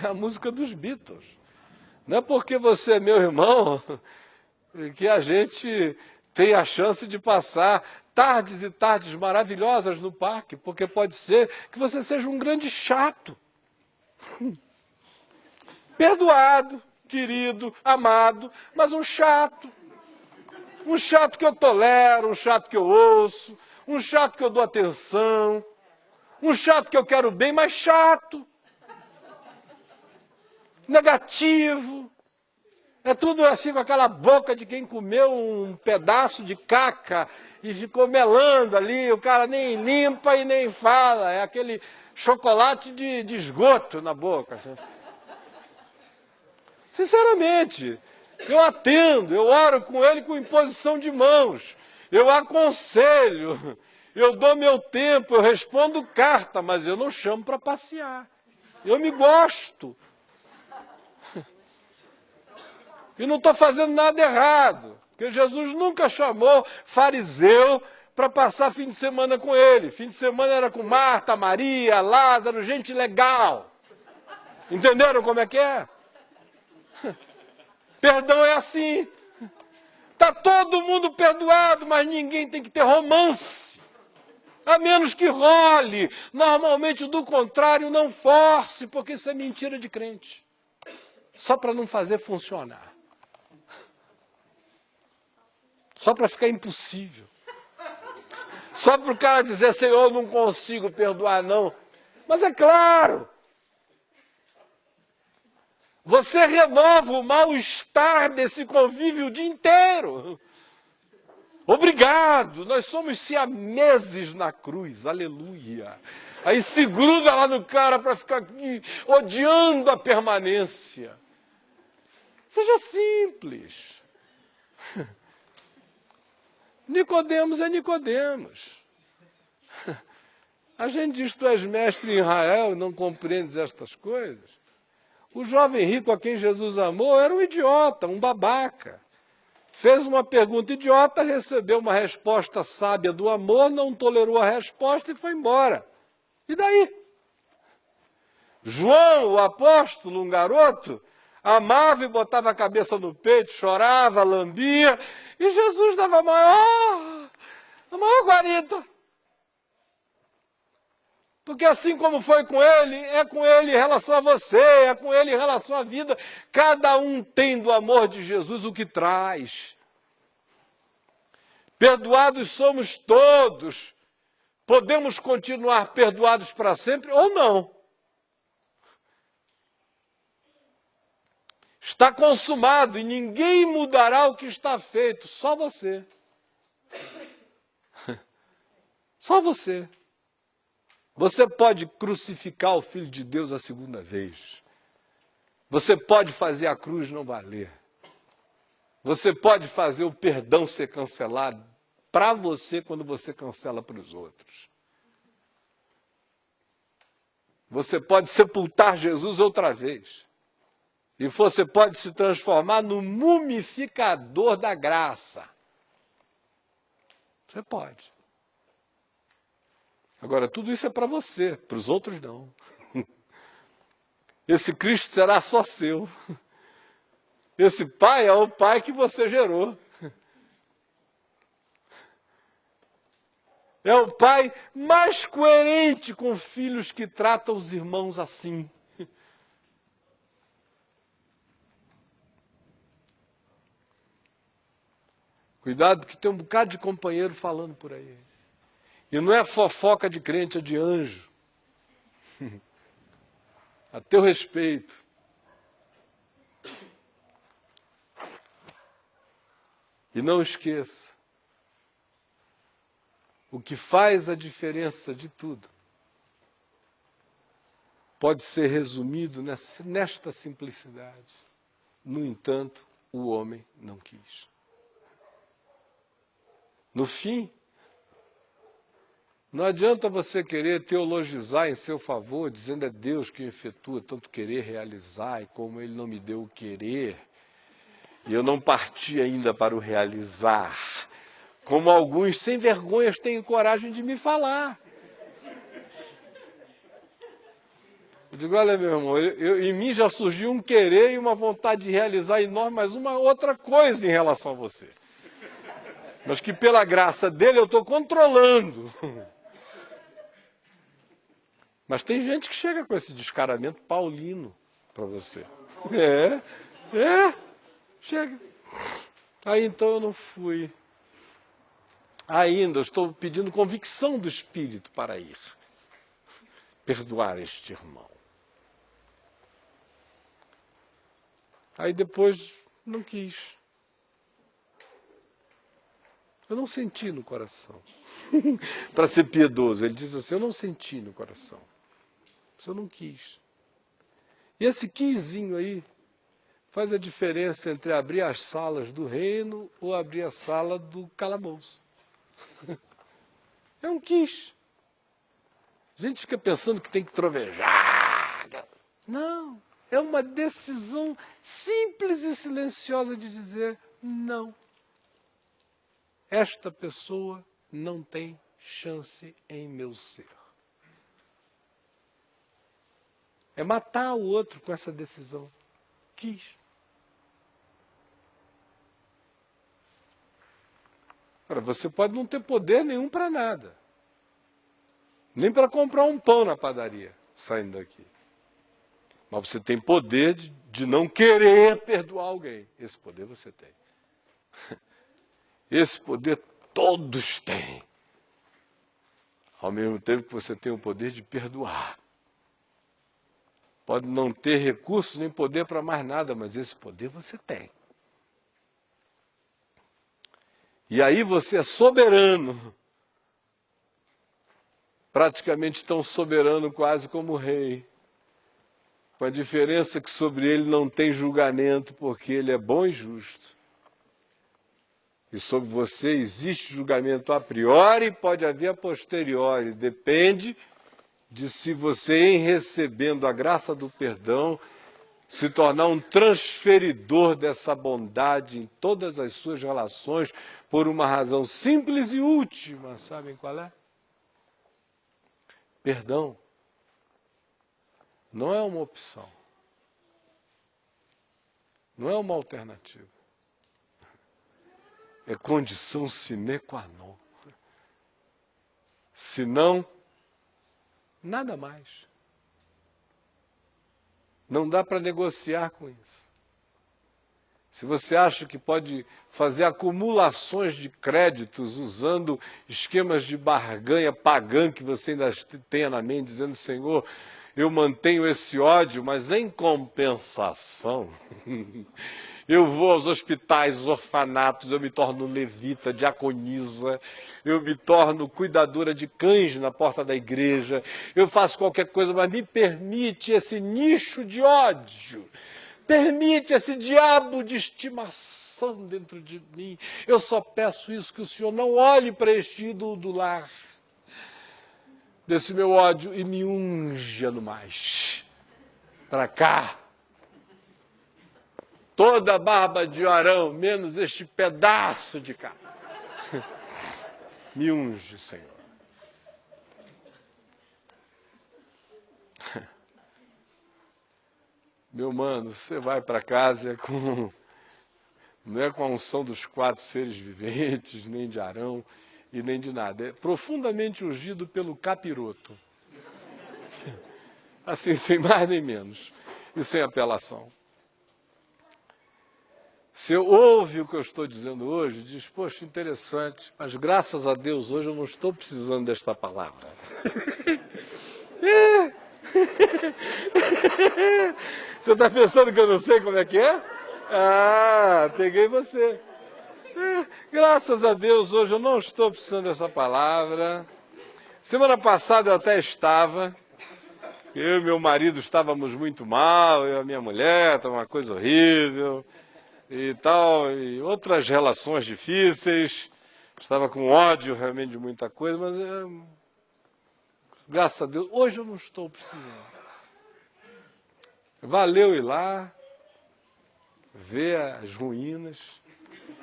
É a música dos Beatles. Não é porque você é meu irmão que a gente tem a chance de passar tardes e tardes maravilhosas no parque, porque pode ser que você seja um grande chato. Perdoado, querido, amado, mas um chato. Um chato que eu tolero, um chato que eu ouço, um chato que eu dou atenção, um chato que eu quero bem, mas chato. Negativo, é tudo assim com aquela boca de quem comeu um pedaço de caca e ficou melando ali, o cara nem limpa e nem fala, é aquele chocolate de esgoto na boca. Sinceramente, eu atendo, eu oro com ele com imposição de mãos, eu aconselho, eu dou meu tempo, eu respondo carta, mas eu não chamo para passear, eu me gosto. E não estou fazendo nada errado, porque Jesus nunca chamou fariseu para passar fim de semana com ele. Fim de semana era com Marta, Maria, Lázaro, gente legal. Entenderam como é que é? Perdão é assim. Está todo mundo perdoado, mas ninguém tem que ter romance. A menos que role. Normalmente, do contrário, não force, porque isso é mentira de crente. Só para não fazer funcionar. Só para ficar impossível. Só para o cara dizer, Senhor, eu não consigo perdoar, não. Mas é claro. Você renova o mal-estar desse convívio o dia inteiro. Obrigado, nós somos siameses na cruz, aleluia. Aí se gruda lá no cara para ficar aqui odiando a permanência. Seja simples. Nicodemos é Nicodemos. A gente diz, tu és mestre em Israel e não compreendes estas coisas. O jovem rico a quem Jesus amou era um idiota, um babaca. Fez uma pergunta idiota, recebeu uma resposta sábia do amor, não tolerou a resposta e foi embora. E daí? João, o apóstolo, um garoto, amava e botava a cabeça no peito, chorava, lambia, e Jesus dava a maior guarida. Porque assim como foi com ele, é com ele em relação a você, é com ele em relação à vida. Cada um tem do amor de Jesus o que traz. Perdoados somos todos. Podemos continuar perdoados para sempre ou não. Está consumado e ninguém mudará o que está feito, só você. Só você. Você pode crucificar o Filho de Deus a segunda vez. Você pode fazer a cruz não valer. Você pode fazer o perdão ser cancelado para você quando você cancela para os outros. Você pode sepultar Jesus outra vez. E você pode se transformar no mumificador da graça. Você pode. Agora, tudo isso é para você, para os outros não. Esse Cristo será só seu. Esse Pai é o Pai que você gerou. É o Pai mais coerente com filhos que tratam os irmãos assim. Cuidado que tem um bocado de companheiro falando por aí. E não é fofoca de crente, é de anjo. A teu respeito. E não esqueça, o que faz a diferença de tudo pode ser resumido nesta simplicidade. No entanto, o homem não quis. No fim, não adianta você querer teologizar em seu favor, dizendo é Deus que efetua tanto querer realizar, e como Ele não me deu o querer, e eu não parti ainda para o realizar, como alguns sem vergonhas têm coragem de me falar. Eu digo, olha meu irmão, em mim já surgiu um querer e uma vontade de realizar enorme, mas uma outra coisa em relação a você. Mas que pela graça dele eu estou controlando. Mas tem gente que chega com esse descaramento paulino para você. Chega. Aí então eu não fui. Ainda eu estou pedindo convicção do Espírito para ir. Perdoar este irmão. Aí depois não quis. Eu não senti no coração. Para ser piedoso, ele diz assim, eu não senti no coração. Eu não quis. E esse quisinho aí faz a diferença entre abrir as salas do reino ou abrir a sala do calabouço. É um quis. A gente fica pensando que tem que trovejar. Não, é uma decisão simples e silenciosa de dizer não. Esta pessoa não tem chance em meu ser. É matar o outro com essa decisão. Quis. Agora, você pode não ter poder nenhum para nada. Nem para comprar um pão na padaria, saindo daqui. Mas você tem poder de não querer perdoar alguém. Esse poder você tem. Esse poder todos têm. Ao mesmo tempo que você tem o poder de perdoar. Pode não ter recursos nem poder para mais nada, mas esse poder você tem. E aí você é soberano. Praticamente tão soberano quase como o rei. Com a diferença que sobre ele não tem julgamento, porque ele é bom e justo. E sobre você existe julgamento a priori, pode haver a posteriori. Depende de se você, em recebendo a graça do perdão, se tornar um transferidor dessa bondade em todas as suas relações, por uma razão simples e última. Sabem qual é? Perdão não é uma opção, não é uma alternativa, é condição sine qua non. Senão, nada mais. Não dá para negociar com isso. Se você acha que pode fazer acumulações de créditos usando esquemas de barganha pagã que você ainda tenha na mente, dizendo, Senhor, eu mantenho esse ódio, mas em compensação, eu vou aos hospitais, orfanatos, eu me torno levita, diaconisa, eu me torno cuidadora de cães na porta da igreja, eu faço qualquer coisa, mas me permite esse nicho de ódio. Permite esse diabo de estimação dentro de mim. Eu só peço isso, que o Senhor não olhe para este ídolo do lar desse meu ódio e me unja no mais. Para cá. Toda a barba de Arão, menos este pedaço de cá. Me unge, Senhor. Meu mano, você vai para casa não é com a unção dos 4 seres viventes, nem de Arão e nem de nada. É profundamente ungido pelo capiroto. Assim, sem mais nem menos. E sem apelação. Se eu ouve o que eu estou dizendo hoje, diz, poxa, interessante, mas graças a Deus hoje eu não estou precisando desta palavra. Você está pensando que eu não sei como é que é? Ah, peguei você. Graças a Deus, hoje eu não estou precisando dessa palavra. Semana passada eu até estava. Eu e meu marido estávamos muito mal, eu e a minha mulher, estava uma coisa horrível e tal, e outras relações difíceis. Estava com ódio realmente de muita coisa, mas graças a Deus, hoje eu não estou precisando. Valeu ir lá, ver as ruínas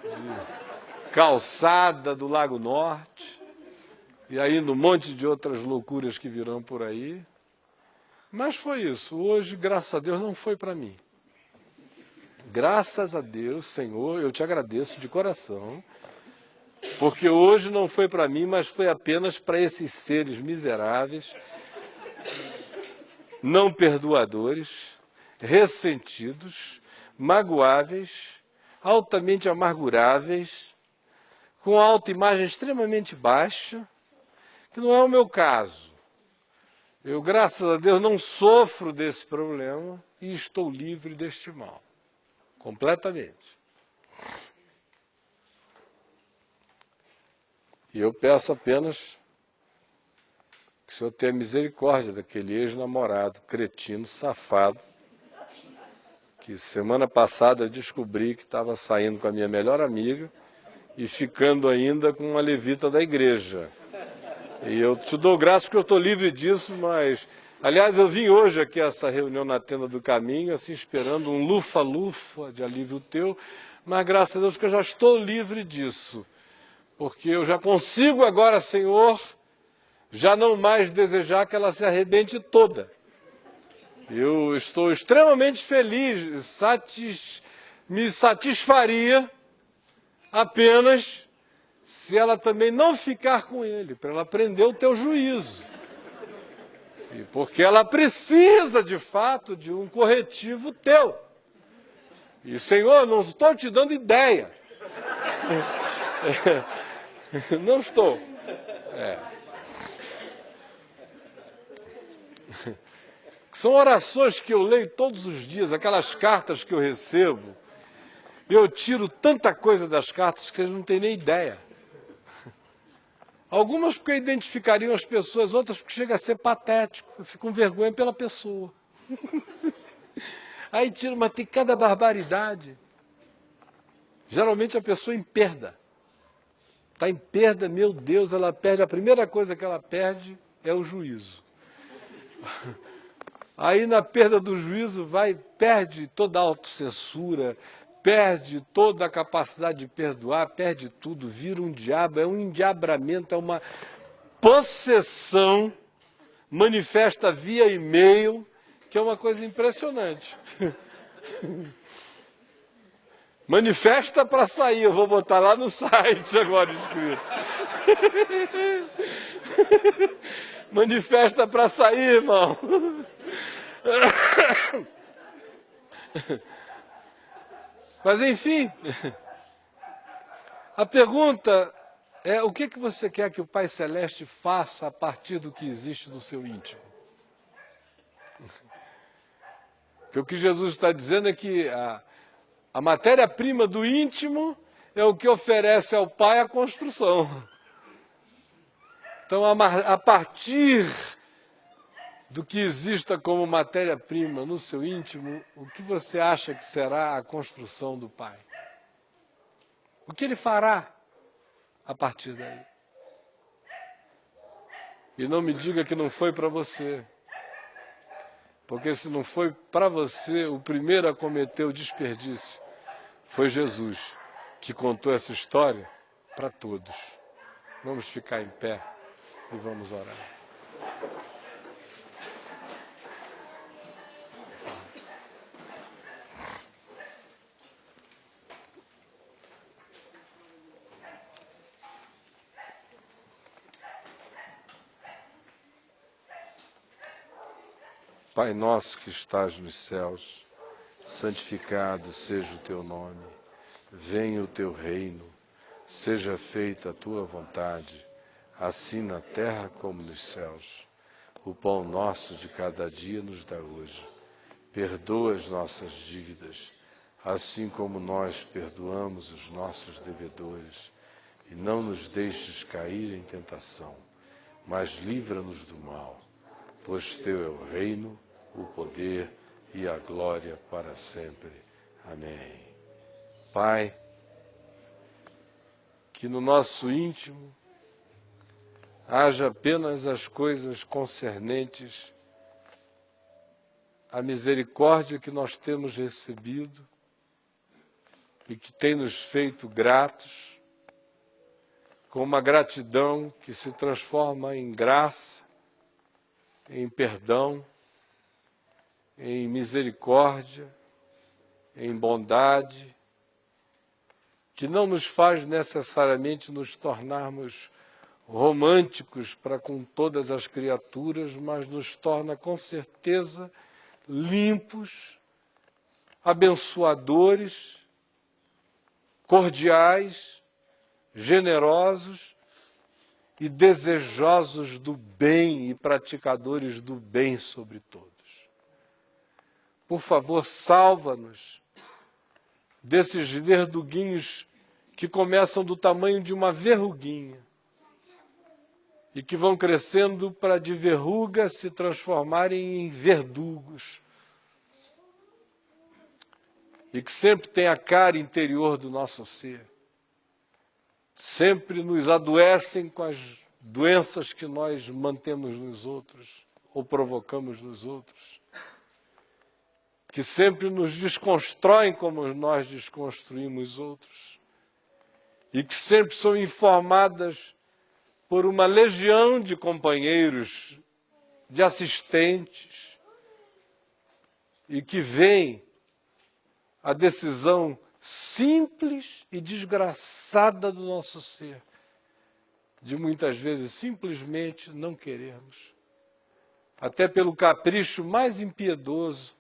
de calçada do Lago Norte, e ainda um monte de outras loucuras que virão por aí. Mas foi isso. Hoje, graças a Deus, não foi para mim. Graças a Deus, Senhor, eu te agradeço de coração, porque hoje não foi para mim, mas foi apenas para esses seres miseráveis, não perdoadores, ressentidos, magoáveis, altamente amarguráveis, com autoimagem extremamente baixa, que não é o meu caso. Eu, graças a Deus, não sofro desse problema e estou livre deste mal, completamente. E eu peço apenas que o Senhor tenha misericórdia daquele ex-namorado, cretino, safado, que semana passada eu descobri que estava saindo com a minha melhor amiga e ficando ainda com uma levita da igreja. E eu te dou graças porque eu estou livre disso, mas... Aliás, eu vim hoje aqui a essa reunião na Tenda do Caminho, assim, esperando um lufa-lufa de alívio teu, mas graças a Deus que eu já estou livre disso, porque eu já consigo agora, Senhor, já não mais desejar que ela se arrebente toda. Eu estou extremamente feliz, me satisfaria apenas se ela também não ficar com ele, para ela aprender o teu juízo. E porque ela precisa, de fato, de um corretivo teu. E, Senhor, não estou te dando ideia. Não estou. São orações que eu leio todos os dias, aquelas cartas que eu recebo. Eu tiro tanta coisa das cartas que vocês não têm nem ideia. Algumas porque identificariam as pessoas, outras porque chega a ser patético. Eu fico com vergonha pela pessoa. Aí tiro, mas tem cada barbaridade. Geralmente a pessoa em perda. Está em perda, meu Deus, ela perde. A primeira coisa que ela perde é o juízo. Aí na perda do juízo perde toda a autocensura, perde toda a capacidade de perdoar, perde tudo, vira um diabo, é um endiabramento, é uma possessão manifesta via e-mail, que é uma coisa impressionante. Manifesta para sair, eu vou botar lá no site agora escrito. Manifesta para sair, irmão. Mas enfim, a pergunta é: o que você quer que o Pai Celeste faça a partir do que existe no seu íntimo? Porque o que Jesus está dizendo é que a matéria-prima do íntimo é o que oferece ao Pai a construção. Então, a partir do que exista como matéria-prima no seu íntimo, o que você acha que será a construção do Pai? O que Ele fará a partir daí? E não me diga que não foi para você. Porque se não foi para você, o primeiro a cometer o desperdício foi Jesus, que contou essa história para todos. Vamos ficar em pé e vamos orar. Pai nosso que estás nos céus, santificado seja o teu nome. Venha o teu reino, seja feita a tua vontade, assim na terra como nos céus. O pão nosso de cada dia nos dá hoje. Perdoa as nossas dívidas, assim como nós perdoamos os nossos devedores. E não nos deixes cair em tentação, mas livra-nos do mal. Pois teu é o reino, o poder e a glória para sempre. Amém. Pai, que no nosso íntimo haja apenas as coisas concernentes à misericórdia que nós temos recebido e que tem nos feito gratos, com uma gratidão que se transforma em graça, em perdão, em misericórdia, em bondade, que não nos faz necessariamente nos tornarmos românticos para com todas as criaturas, mas nos torna com certeza limpos, abençoadores, cordiais, generosos e desejosos do bem e praticadores do bem sobre todos. Por favor, salva-nos desses verduguinhos que começam do tamanho de uma verruguinha e que vão crescendo para de verruga se transformarem em verdugos e que sempre tem a cara interior do nosso ser. Sempre nos adoecem com as doenças que nós mantemos nos outros ou provocamos nos outros, que sempre nos desconstroem como nós desconstruímos outros, e que sempre são informadas por uma legião de companheiros, de assistentes, e que veem a decisão simples e desgraçada do nosso ser, de muitas vezes simplesmente não querermos, até pelo capricho mais impiedoso,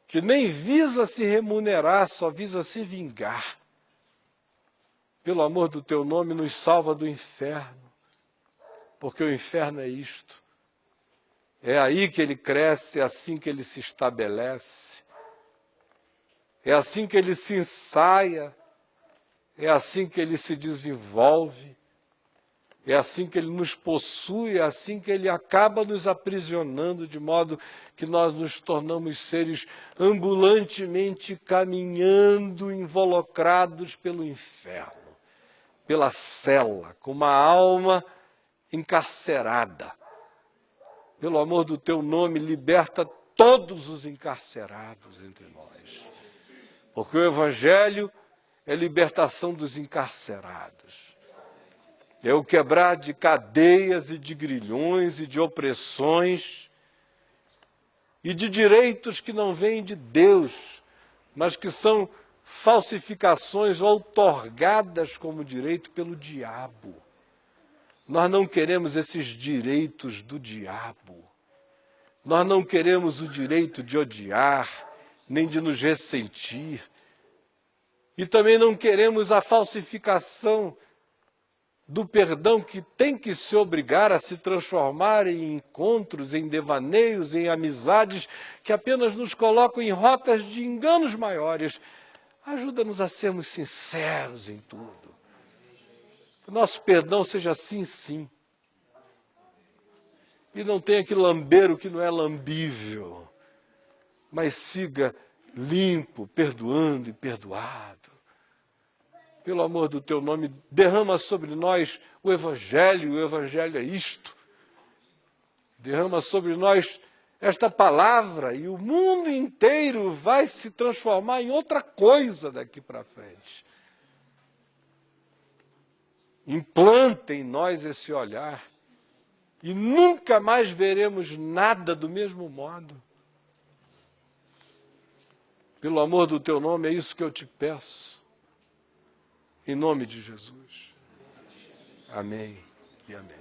que nem visa se remunerar, só visa se vingar. Pelo amor do teu nome, nos salva do inferno, porque o inferno é isto. É aí que ele cresce, é assim que ele se estabelece, é assim que ele se ensaia, é assim que ele se desenvolve, é assim que ele nos possui, é assim que ele acaba nos aprisionando, de modo que nós nos tornamos seres ambulantemente caminhando, involucrados pelo inferno, pela cela, com uma alma encarcerada. Pelo amor do teu nome, liberta todos os encarcerados entre nós. Porque o Evangelho é libertação dos encarcerados. é o quebrar de cadeias e de grilhões e de opressões e de direitos que não vêm de Deus, mas que são falsificações outorgadas como direito pelo diabo. Nós não queremos esses direitos do diabo. Nós não queremos o direito de odiar, nem de nos ressentir. E também não queremos a falsificação do perdão, que tem que se obrigar a se transformar em encontros, em devaneios, em amizades que apenas nos colocam em rotas de enganos maiores. Ajuda-nos a sermos sinceros em tudo. Que o nosso perdão seja sim, sim. E não tenha que lamber o que não é lambível, mas siga limpo, perdoando e perdoado. Pelo amor do teu nome, derrama sobre nós o Evangelho é isto. Derrama sobre nós esta palavra e o mundo inteiro vai se transformar em outra coisa daqui para frente. Implanta em nós esse olhar e nunca mais veremos nada do mesmo modo. Pelo amor do teu nome, é isso que eu te peço. Em nome de Jesus. Amém e amém.